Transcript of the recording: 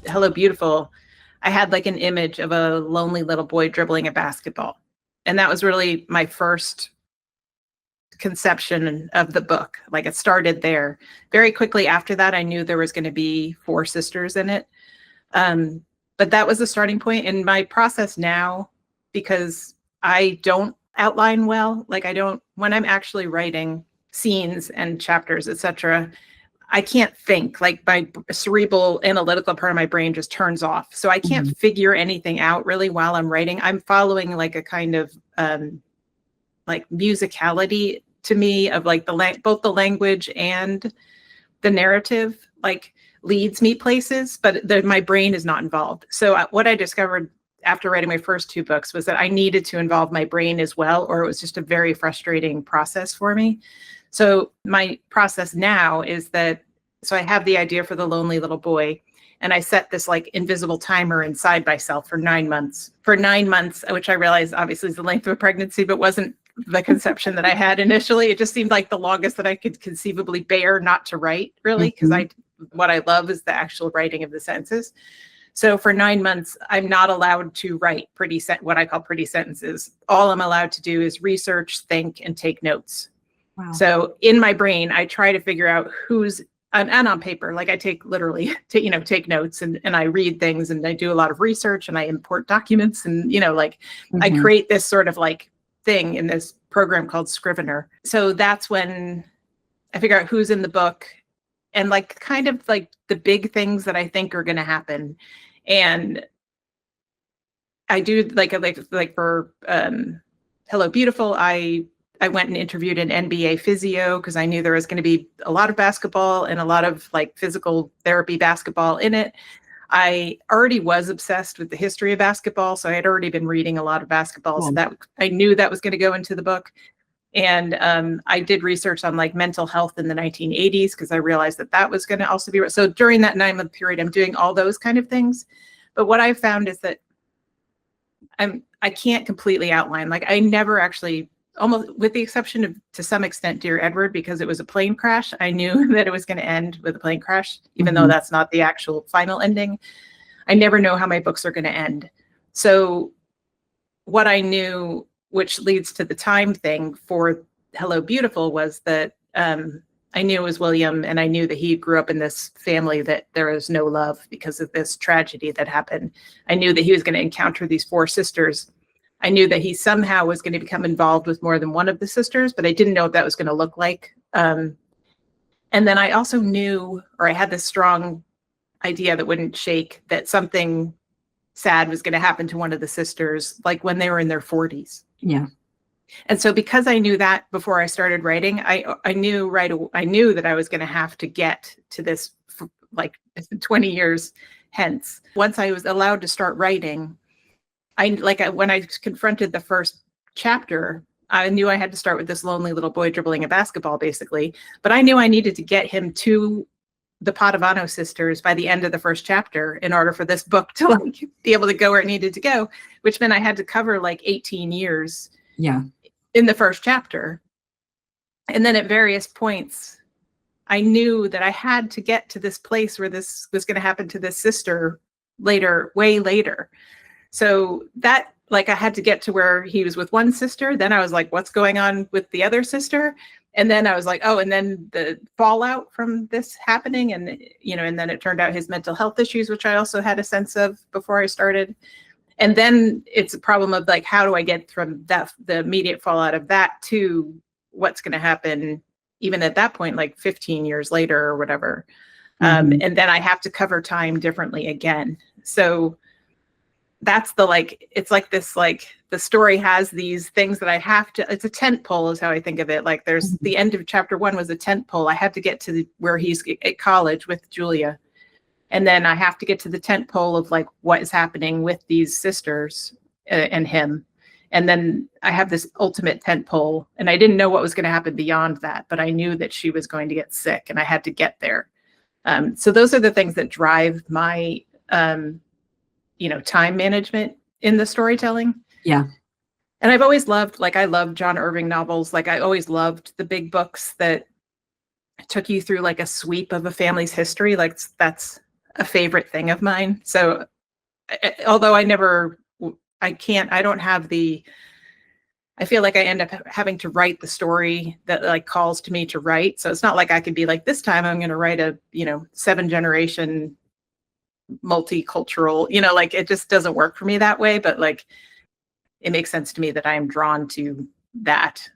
Hello Beautiful, I had like an image of a lonely little boy dribbling a basketball. And that was really my first conception of the book. Like it started there. Very quickly after that, I knew there was going to be 4 sisters in it. But that was the starting point in my process now, because I don't outline well. Like I don't, when I'm actually writing scenes and chapters, etc., I can't think. Like my cerebral analytical part of my brain just turns off. So I can't figure anything out really while I'm writing. I'm following like a kind of like musicality to me of like both the language and the narrative like leads me places, but my brain is not involved. So what I discovered after writing my first 2 books was that I needed to involve my brain as well, or it was just a very frustrating process for me. So my process now is that, so I have the idea for the lonely little boy, and I set this like invisible timer inside myself for 9 months. For 9 months, which I realize obviously is the length of a pregnancy, but wasn't the conception that I had initially. It just seemed like the longest that I could conceivably bear not to write, really, because what I love is the actual writing of the sentences. So for 9 months, I'm not allowed to write what I call pretty sentences. All I'm allowed to do is research, think, and take notes. Wow. So in my brain, I try to figure out who's, and on paper, like I take literally, take notes and I read things and I do a lot of research and I import documents and, like I create this sort of like thing in this program called Scrivener. So that's when I figure out who's in the book and like kind of like the big things that I think are going to happen. And I do like for Hello Beautiful, I went and interviewed an NBA physio because I knew there was going to be a lot of basketball and a lot of like physical therapy basketball in it. I already was obsessed with the history of basketball, so I had already been reading a lot of basketball, so that I knew that was going to go into the book. And I did research on like mental health in the 1980s because I realized that was going to also be, so during that 9-month period, I'm doing all those kind of things. But what I found is that I can't completely outline. Like I never actually, almost with the exception of to some extent Dear Edward, because it was a plane crash, I knew that it was going to end with a plane crash, even though that's not the actual final ending. I never know how my books are going to end. So what I knew, which leads to the time thing for Hello Beautiful, was that I knew it was William, and I knew that he grew up in this family that there was no love because of this tragedy that happened. I knew that he was going to encounter these 4 sisters. I knew that he somehow was going to become involved with more than one of the sisters, but I didn't know what that was going to look like. And then I also knew, or I had this strong idea that wouldn't shake, that something sad was going to happen to one of the sisters, like when they were in their 40s. Yeah. And so because I knew that before I started writing, I knew that I was going to have to get to this like 20 years hence. Once I was allowed to start writing, when I confronted the first chapter, I knew I had to start with this lonely little boy dribbling a basketball, basically. But I knew I needed to get him to the Padovano sisters by the end of the first chapter in order for this book to like be able to go where it needed to go, which meant I had to cover like 18 years in the first chapter. And then at various points, I knew that I had to get to this place where this was going to happen to this sister later, way later. So that, like, I had to get to where he was with one sister. Then I was like, what's going on with the other sister? And then I was like, oh, and then the fallout from this happening. And, and then it turned out his mental health issues, which I also had a sense of before I started. And then it's a problem of like, how do I get from that, the immediate fallout of that to what's going to happen, even at that point, like 15 years later or whatever. And then I have to cover time differently again. So that's it's like this, like the story has these things that I have to, it's a tent pole is how I think of it. Like there's the end of chapter 1 was a tent pole. I had to get to where he's at college with Julia. And then I have to get to the tent pole of like what is happening with these sisters and him. And then I have this ultimate tent pole, and I didn't know what was going to happen beyond that, but I knew that she was going to get sick and I had to get there. So those are the things that drive my, time management in the storytelling. Yeah. And I've always loved, I love John Irving novels. Like I always loved the big books that took you through like a sweep of a family's history. Like that's a favorite thing of mine. So although I don't have I feel like I end up having to write the story that like calls to me to write. So it's not like I could be like, this time I'm going to write a, 7-generation multicultural, like it just doesn't work for me that way. But like, it makes sense to me that I am drawn to that